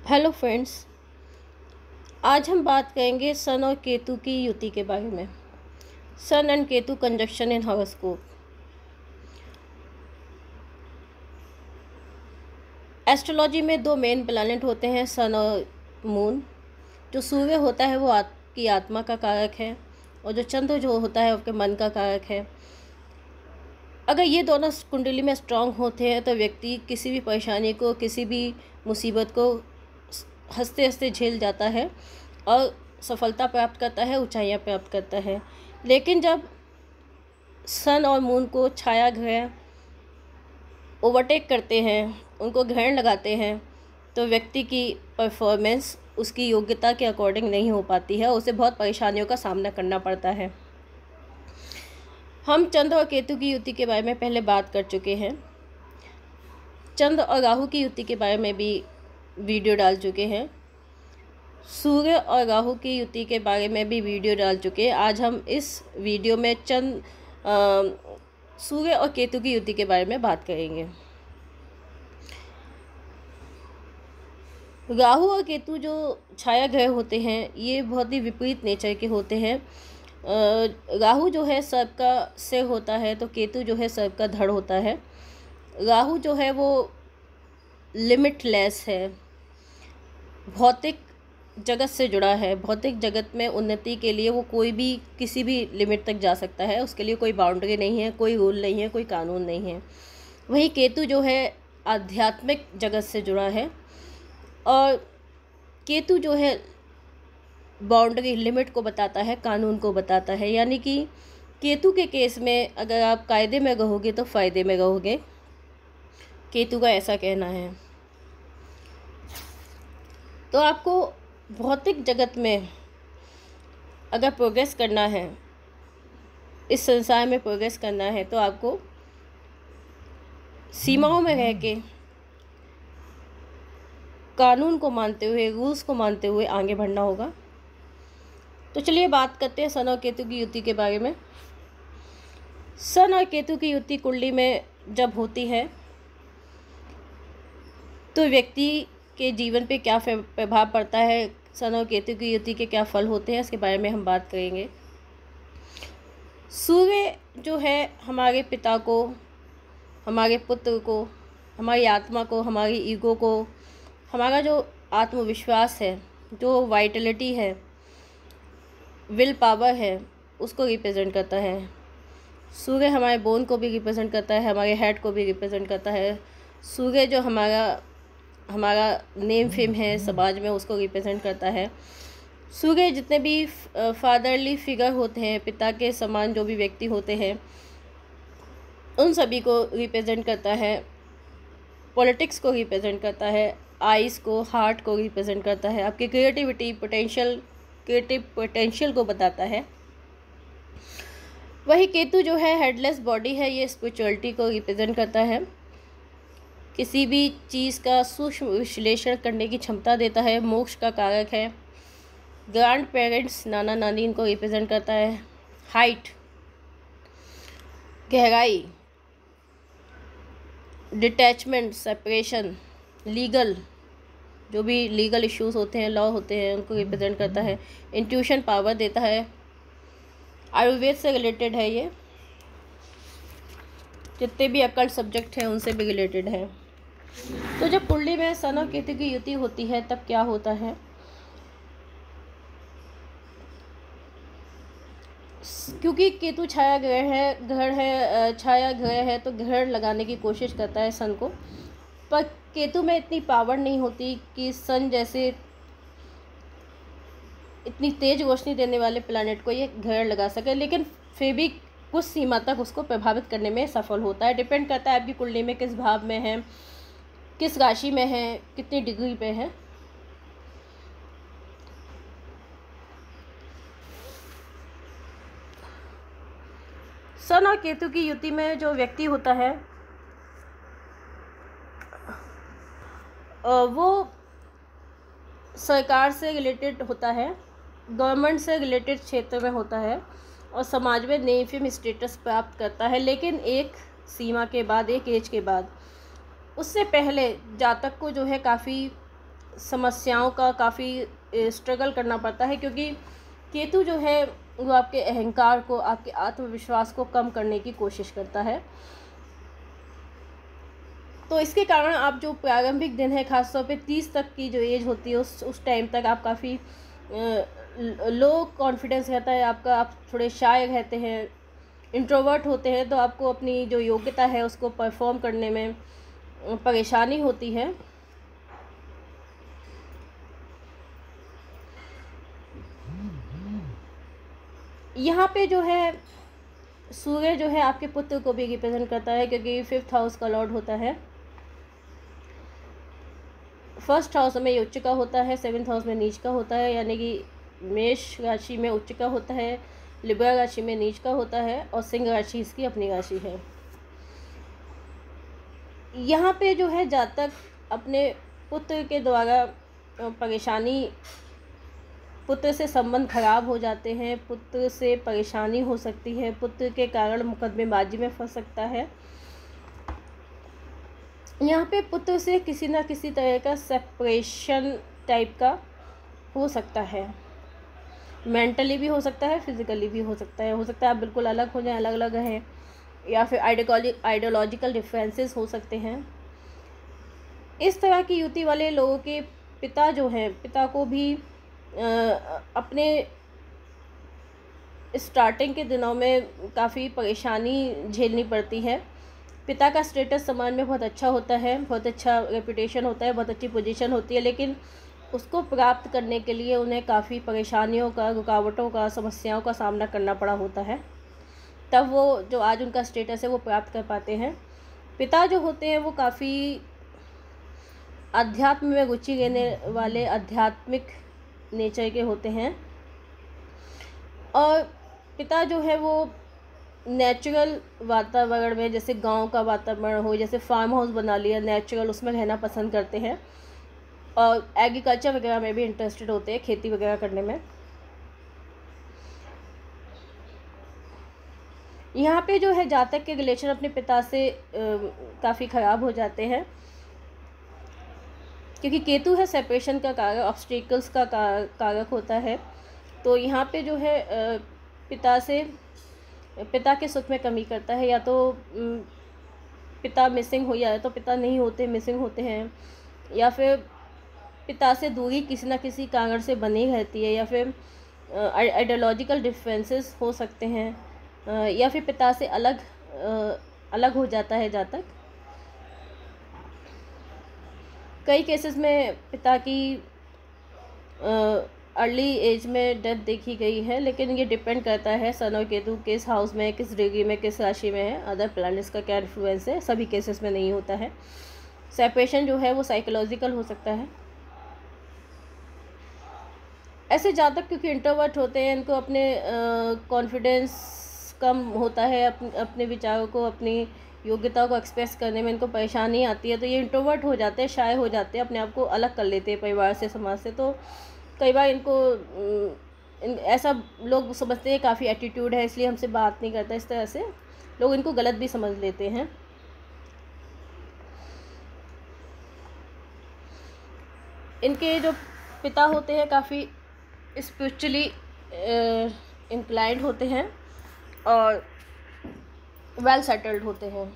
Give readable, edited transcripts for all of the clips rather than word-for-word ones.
Hello friends. आज हम बात करेंगे सन और केतु की युति के बारे में। Sun and Ketu conjunction in horoscope. Astrology में दो मेन प्लैनेट होते हैं, सन और मून। जो सूर्य होता है वो आपकी आत्मा का कारक है, और जो चंद्र जो होता है आपके मन का कारक है। अगर ये दोनों कुंडली में स्ट्रांग होते हैं तो व्यक्ति किसी भी परेशानी को, किसी भी मुसीबत को हंसते हंसते झेल जाता है और सफलता प्राप्त करता है, ऊंचाइयां प्राप्त करता है। लेकिन जब सन और मून को छाया ग्रह ओवरटेक करते हैं, उनको ग्रहण लगाते हैं, तो व्यक्ति की परफॉर्मेंस उसकी योग्यता के अकॉर्डिंग नहीं हो पाती है, उसे बहुत परेशानियों का सामना करना पड़ता है। हम चंद्र और केतु की युति के बारे में पहले बात कर चुके हैं। चंद्र और राहु की युति के बारे में भी वीडियो डाल चुके हैं। सूर्य और राहु की युति के बारे में भी वीडियो डाल चुके हैं। आज हम इस वीडियो में सूर्य और केतु की युति के बारे में बात करेंगे। राहु और केतु जो छाया ग्रह होते हैं, ये बहुत ही विपरीत नेचर के होते हैं। राहु जो है सर्प का सिर होता है, तो केतु जो है सर्प का धड़ होता है। राहु जो है वो लिमिटलेस है, भौतिक जगत से जुड़ा है। भौतिक जगत में उन्नति के लिए वो कोई भी किसी भी लिमिट तक जा सकता है, उसके लिए कोई बाउंड्री नहीं है, कोई रूल नहीं है, कोई कानून नहीं है। वहीं केतु जो है आध्यात्मिक जगत से जुड़ा है, और केतु जो है बाउंड्री, लिमिट को बताता है, कानून को बताता है। यानी कि केतु के केस में अगर आप कायदे में रहोगे तो फ़ायदे में रहोगे, केतु का ऐसा कहना है। तो आपको भौतिक जगत में अगर प्रोग्रेस करना है, इस संसार में प्रोग्रेस करना है, तो आपको सीमाओं में रह के, कानून को मानते हुए, रूल्स को मानते हुए आगे बढ़ना होगा। तो चलिए बात करते हैं सन और केतु की युति के बारे में। सन और केतु की युति कुंडली में जब होती है तो व्यक्ति के जीवन पे क्या प्रभाव पड़ता है, सन और केतु की युति के क्या फल होते हैं, इसके बारे में हम बात करेंगे। सूर्य जो है हमारे पिता को, हमारे पुत्र को, हमारी आत्मा को, हमारी ईगो को, हमारा जो आत्मविश्वास है, जो वाइटलिटी है, विल पावर है, उसको रिप्रेजेंट करता है। सूर्य हमारे बोन को भी रिप्रेजेंट करता है, हमारे हेड को भी रिप्रेजेंट करता है। सूर्य जो हमारा नेम फेम है समाज में, उसको रिप्रेजेंट करता है। सूर्य जितने भी फादरली फिगर होते हैं, पिता के समान जो भी व्यक्ति होते हैं, उन सभी को रिप्रेजेंट करता है। पॉलिटिक्स को रिप्रेजेंट करता है, आइज़ को, हार्ट को रिप्रेजेंट करता है, आपकी क्रिएटिव पोटेंशियल को बताता है। वही केतु जो है हेडलेस बॉडी है, ये स्पिरिचुअलिटी को रिप्रेजेंट करता है। किसी भी चीज़ का सूक्ष्म विश्लेषण करने की क्षमता देता है, मोक्ष का कारक है। ग्रैंड पेरेंट्स, नाना नानी, इनको रिप्रेजेंट करता है। हाइट, गहराई, डिटैचमेंट, सेपरेशन, लीगल, जो भी लीगल इश्यूज होते हैं, लॉ होते हैं, उनको रिप्रेजेंट करता है। इंट्यूशन पावर देता है। आयुर्वेद से रिलेटेड है ये, जितने भी अकल्ट सब्जेक्ट हैं उनसे भी रिलेटेड है। तो जब कुंडली में सन और केतु की युति होती है तब क्या होता है, क्योंकि केतु छाया ग्रह है, छाया ग्रह है, तो ग्रहण लगाने की कोशिश करता है सन को। पर केतु में इतनी पावर नहीं होती कि सन जैसे इतनी तेज रोशनी देने वाले प्लैनेट को ये ग्रहण लगा सके, लेकिन फिर भी कुछ सीमा तक उसको प्रभावित करने में सफल होता है। डिपेंड करता है आपकी कुंडली में किस भाव में है, किस राशि में है, कितनी डिग्री पे है। सन और केतु की युति में जो व्यक्ति होता है वो सरकार से रिलेटेड होता है, गवर्नमेंट से रिलेटेड क्षेत्र में होता है, और समाज में नेम फेम स्टेटस प्राप्त करता है। लेकिन एक सीमा के बाद, एक एज के बाद, उससे पहले जातक को जो है काफ़ी समस्याओं का काफ़ी स्ट्रगल करना पड़ता है, क्योंकि केतु जो है वो आपके अहंकार को, आपके आत्मविश्वास को कम करने की कोशिश करता है। तो इसके कारण आप जो प्रारंभिक दिन है, ख़ासतौर पे 30 तक की जो एज होती है, उस टाइम तक आप काफ़ी लो कॉन्फिडेंस रहता है आपका, आप थोड़े शाय रहते हैं, इंट्रोवर्ट होते हैं, तो आपको अपनी जो योग्यता है उसको परफॉर्म करने में परेशानी होती है। यहाँ पे जो है सूर्य जो है आपके पुत्र को भी रिप्रेजेंट करता है, क्योंकि 5th हाउस का लॉर्ड होता है। 1st हाउस में उच्च का होता है, 7th हाउस में नीच का होता है, यानी कि मेष राशि में उच्च का होता है, लिब्रा राशि में नीच का होता है, और सिंह राशि इसकी अपनी राशि है। यहाँ पे जो है जातक अपने पुत्र के द्वारा परेशानी, पुत्र से संबंध खराब हो जाते हैं, पुत्र से परेशानी हो सकती है, पुत्र के कारण मुकदमेबाजी में फंस सकता है। यहाँ पे पुत्र से किसी ना किसी तरह का सेपरेशन टाइप का हो सकता है, मेंटली भी हो सकता है, फिजिकली भी हो सकता है। आप बिल्कुल अलग हो जाएं, अलग अलग हैं, या फिर आइडियोलॉजिकल डिफरेंसेस हो सकते हैं। इस तरह की युति वाले लोगों के पिता जो हैं, पिता को भी अपने स्टार्टिंग के दिनों में काफ़ी परेशानी झेलनी पड़ती है। पिता का स्टेटस समाज में बहुत अच्छा होता है, बहुत अच्छा रेपुटेशन होता है, बहुत अच्छी पोजीशन होती है, लेकिन उसको प्राप्त करने के लिए उन्हें काफ़ी परेशानियों का, रुकावटों का, समस्याओं का सामना करना पड़ा होता है, तब वो जो आज उनका स्टेटस है वो प्राप्त कर पाते हैं। पिता जो होते हैं वो काफ़ी अध्यात्म में रुचि लेने वाले, आध्यात्मिक नेचर के होते हैं, और पिता जो है वो नेचुरल वातावरण में, जैसे गांव का वातावरण हो, जैसे फार्म हाउस बना लिया, नेचुरल, उसमें रहना पसंद करते हैं, और एग्रीकल्चर वगैरह में भी इंटरेस्टेड होते हैं, खेती वगैरह करने में। यहाँ पे जो है जातक के रिलेशन अपने पिता से काफ़ी ख़राब हो जाते हैं, क्योंकि केतु है सेपरेशन का कारक, ऑब्स्टिकल्स का कारक होता है। तो यहाँ पे जो है पिता के सुख में कमी करता है, या तो पिता मिसिंग हो, या तो पिता नहीं होते, मिसिंग होते हैं, या फिर पिता से दूरी किसी न किसी कारण से बनी रहती है, या फिर आइडियोलॉजिकल डिफरेंसेस हो सकते हैं, या फिर पिता से अलग हो जाता है जातक। कई केसेस में पिता की अर्ली एज में डेथ देखी गई है, लेकिन ये डिपेंड करता है सन और केतु किस हाउस में, किस डिग्री में, किस राशि में है, अदर प्लैनेट्स का क्या इन्फ्लुएंस है, सभी केसेस में नहीं होता है। सेपरेशन जो है वो साइकोलॉजिकल हो सकता है। ऐसे जातक क्योंकि इंट्रोवर्ट होते हैं, इनको अपने कॉन्फिडेंस कम होता है, अपने विचारों को, अपनी योग्यता को एक्सप्रेस करने में इनको परेशानी आती है, तो ये इंट्रोवर्ट हो जाते हैं, शाय हो जाते हैं, अपने आप को अलग कर लेते हैं परिवार से, समाज से। तो कई बार इनको ऐसा लोग समझते हैं काफ़ी एटीट्यूड है, इसलिए हमसे बात नहीं करता, इस तरह से लोग इनको गलत भी समझ लेते हैं। इनके जो पिता होते हैं काफ़ी स्पिरिचुअली इंक्लाइंड होते हैं और वेल सेटल्ड होते हैं,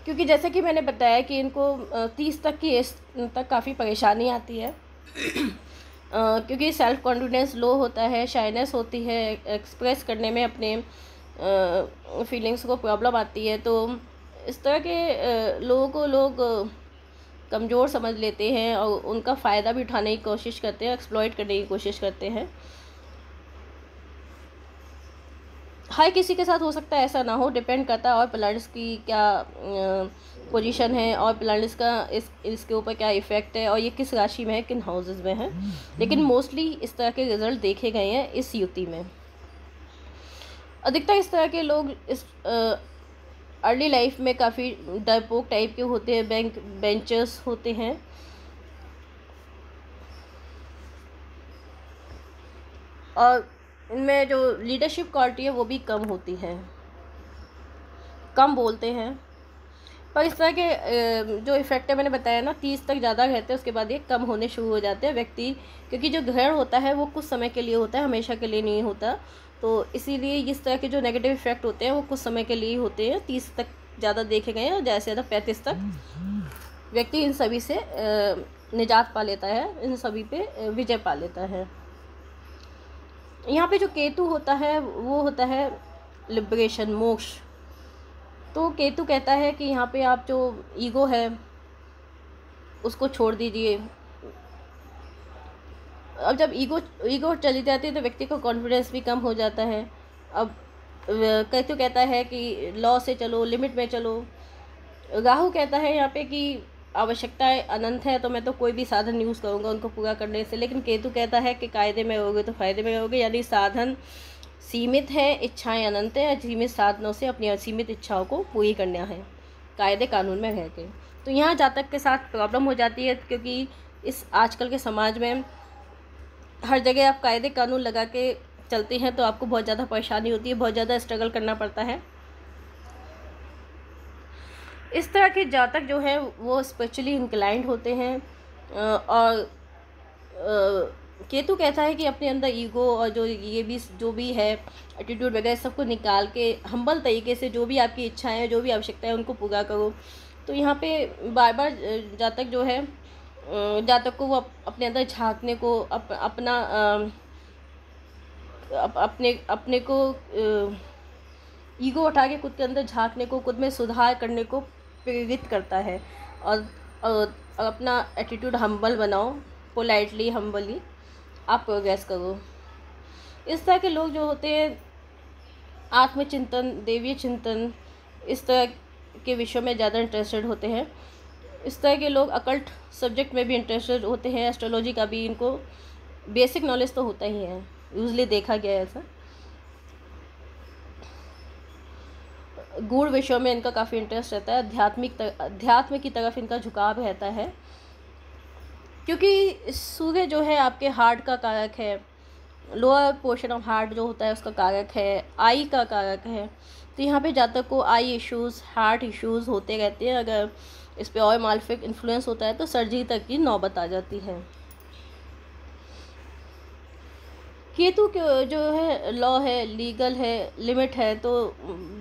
क्योंकि जैसे कि मैंने बताया कि इनको 30 तक की एज तक काफ़ी परेशानी आती है, क्योंकि सेल्फ कॉन्फिडेंस लो होता है, शाइनेस होती है, एक्सप्रेस करने में अपने फीलिंग्स को प्रॉब्लम आती है। तो इस तरह के लोगों को लोग कमज़ोर समझ लेते हैं और उनका फ़ायदा भी उठाने की कोशिश करते हैं, एक्सप्लॉइट करने की कोशिश करते हैं। हर किसी के साथ हो सकता है, ऐसा ना हो, डिपेंड करता है और प्लैनेट्स की क्या पोजीशन है, और प्लैनेट्स का इसके ऊपर क्या इफ़ेक्ट है, और ये किस राशि में है, किन हाउसेस में है। लेकिन मोस्टली इस तरह के रिज़ल्ट देखे गए हैं इस युति में। अधिकतर इस तरह के लोग इस अर्ली लाइफ में काफ़ी डरपोक टाइप के होते हैं, बैंक बेंचर्स होते हैं, और इनमें जो लीडरशिप क्वालिटी है वो भी कम होती है, कम बोलते हैं, पर इस तरह के जो इफ़ेक्ट है मैंने बताया ना 30 तक ज़्यादा रहते हैं, उसके बाद ये कम होने शुरू हो जाते हैं व्यक्ति, क्योंकि जो ग्रहण होता है वो कुछ समय के लिए होता है, हमेशा के लिए नहीं होता। तो इसीलिए इस तरह के जो नेगेटिव इफ़ेक्ट होते हैं वो कुछ समय के लिए ही होते हैं। 30 तक ज़्यादा देखे गए हैं और ज़्यादा से ज़्यादा 35 तक व्यक्ति इन सभी से निजात पा लेता है, इन सभी पे विजय पा लेता है। यहाँ पे जो केतु होता है वो होता है लिबरेशन, मोक्ष। तो केतु कहता है कि यहाँ पे आप जो ईगो है उसको छोड़ दीजिए। अब जब ईगो चली जाती है तो व्यक्ति को कॉन्फिडेंस भी कम हो जाता है। अब केतु कहता है कि लॉ से चलो, लिमिट में चलो। राहु कहता है यहाँ पे कि आवश्यकताएं अनंत है तो मैं तो कोई भी साधन यूज़ करूँगा उनको पूरा करने से। लेकिन केतु कहता है कि कायदे में रहोगे तो फ़ायदे में रहोगे, यानी साधन सीमित है, इच्छाएं अनंत है। सीमित साधनों से अपनी असीमित इच्छाओं को पूरी करना है कायदे कानून में रह के। तो यहाँ जातक के साथ प्रॉब्लम हो जाती है, क्योंकि इस आजकल के समाज में हर जगह आप कायदे कानून लगा के चलते हैं तो आपको बहुत ज़्यादा परेशानी होती है, बहुत ज़्यादा स्ट्रगल करना पड़ता है। इस तरह के जातक जो है वो स्पिरिचुअली इंक्लाइंड होते हैं। और केतु कहता है कि अपने अंदर ईगो और जो भी है एटीट्यूड वगैरह सबको निकाल के हम्बल तरीके से जो भी आपकी इच्छाएं हैं, जो भी आवश्यकताएं उनको पूरा करो। तो यहाँ पे बार बार जातक जो है जातक को वो अपने अंदर झांकने को अपने को ईगो उठा के खुद के अंदर झांकने को, खुद में सुधार करने को प्रेरित करता है। और अपना एटीट्यूड हम्बल बनाओ, पोलाइटली हम्बली आप प्रोग्रेस करो। इस तरह के लोग जो होते हैं आत्मचिंतन, देवीय चिंतन, इस तरह के विषयों में ज़्यादा इंटरेस्टेड होते हैं। इस तरह के लोग अकल्ट सब्जेक्ट में भी इंटरेस्टेड होते हैं। एस्ट्रोलॉजी का भी इनको बेसिक नॉलेज तो होता ही है, यूजली देखा गया है ऐसा। गूढ़ विषयों में इनका काफ़ी इंटरेस्ट रहता है, अध्यात्म की तरफ इनका झुकाव रहता है, क्योंकि सूर्य जो है आपके हार्ट का कारक है, लोअर पोर्शन ऑफ हार्ट जो होता है उसका कारक है, आई का कारक है। तो यहाँ पे जातक को आई इश्यूज़, हार्ट इश्यूज़ होते रहते हैं। अगर इस पे और मालिफिक इन्फ्लुएंस होता है तो सर्जरी तक की नौबत आ जाती है। केतु जो है लॉ है, लीगल है, लिमिट है। तो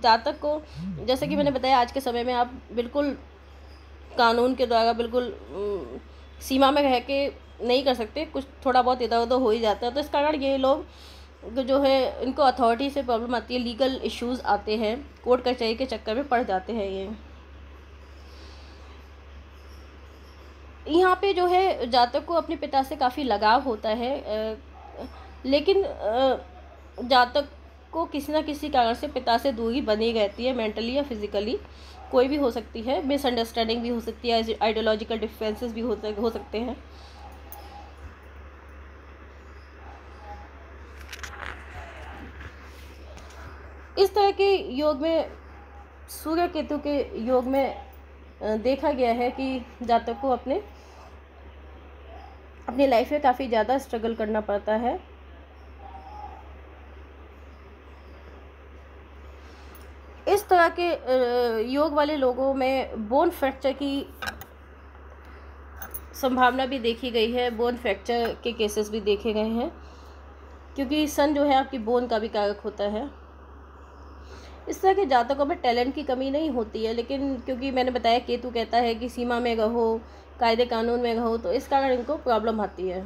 जातक को, जैसे कि मैंने बताया, आज के समय में आप बिल्कुल कानून के द्वारा बिल्कुल सीमा में रह के नहीं कर सकते, कुछ थोड़ा बहुत इधर उधर हो ही जाता है। तो इस कारण ये लोग जो है इनको अथॉरिटी से प्रॉब्लम आती है, लीगल इश्यूज़ आते हैं, कोर्ट कचहरी के चक्कर में पड़ जाते हैं ये। यहाँ पे जो है जातक को अपने पिता से काफ़ी लगाव होता है, लेकिन जातक को किसी न किसी कारण से पिता से दूरी बनी रहती है, मेंटली या फिजिकली, कोई भी हो सकती है। मिसअंडरस्टैंडिंग भी हो सकती है, आइडियोलॉजिकल डिफरेंसेस भी हो सकते हैं। इस तरह के योग में, सूर्य केतु के योग में देखा गया है कि जातक को अपनी लाइफ में काफ़ी ज़्यादा स्ट्रगल करना पड़ता है। इस तरह के योग वाले लोगों में बोन फ्रैक्चर की संभावना भी देखी गई है, बोन फ्रैक्चर के केसेस भी देखे गए हैं, क्योंकि सन जो है आपकी बोन का भी कारक होता है। इस तरह के जातकों में टैलेंट की कमी नहीं होती है, लेकिन क्योंकि मैंने बताया केतु कहता है कि सीमा में रहो, कायदे कानून में रहो, तो इस कारण इनको प्रॉब्लम आती है।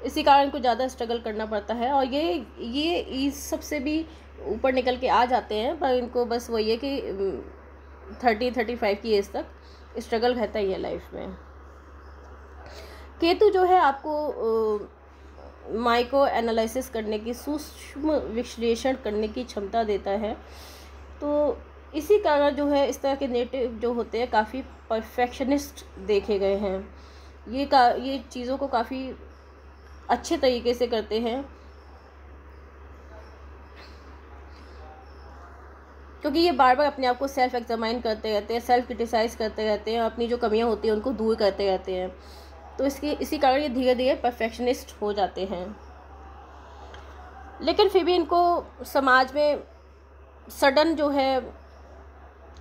इसी कारण इनको ज़्यादा स्ट्रगल करना पड़ता है। और ये इस सबसे भी ऊपर निकल के आ जाते हैं, पर इनको बस वही है कि 30-35 की एज तक स्ट्रगल रहता ही है लाइफ में। केतु जो है आपको माइक्रो एनालिसिस करने की, सूक्ष्म विश्लेषण करने की क्षमता देता है। तो इसी कारण जो है इस तरह के नेटिव जो होते हैं काफ़ी परफेक्शनिस्ट देखे गए हैं। ये चीज़ों को काफ़ी अच्छे तरीके से करते हैं, क्योंकि ये बार बार अपने आप को सेल्फ एग्जामाइन करते रहते हैं, सेल्फ क्रिटिसाइज़ करते रहते हैं, अपनी जो कमियां होती हैं उनको दूर करते रहते हैं। तो इसी कारण ये धीरे धीरे परफेक्शनिस्ट हो जाते हैं। लेकिन फिर भी इनको समाज में सडन जो है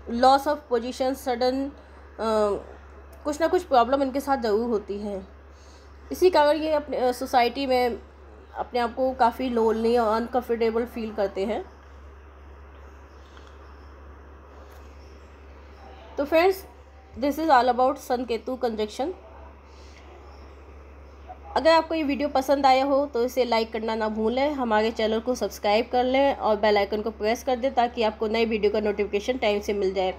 लॉस ऑफ पोजीशन, सडन कुछ ना कुछ प्रॉब्लम इनके साथ ज़रूर होती है। इसी कारण ये अपने सोसाइटी में अपने आप को काफ़ी लोनली और अनकम्फर्टेबल फील करते हैं। तो friends, this is all about sun Ketu conjunction. अगर आपको ये वीडियो पसंद आया हो तो इसे लाइक करना ना भूलें, हमारे चैनल को सब्सक्राइब कर लें और बेल आइकन को प्रेस कर दें ताकि आपको नई वीडियो का नोटिफिकेशन टाइम से मिल जाए।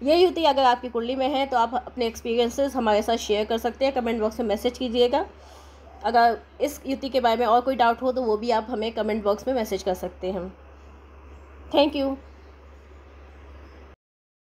ये युति अगर आपकी कुंडली में है तो आप अपने एक्सपीरियंसेस हमारे साथ शेयर कर सकते हैं, कमेंट बॉक्स में मैसेज कीजिएगा। अगर इस युति के बारे में और कोई डाउट हो तो वो भी आप हमें कमेंट बॉक्स में मैसेज कर सकते हैं। Thank you.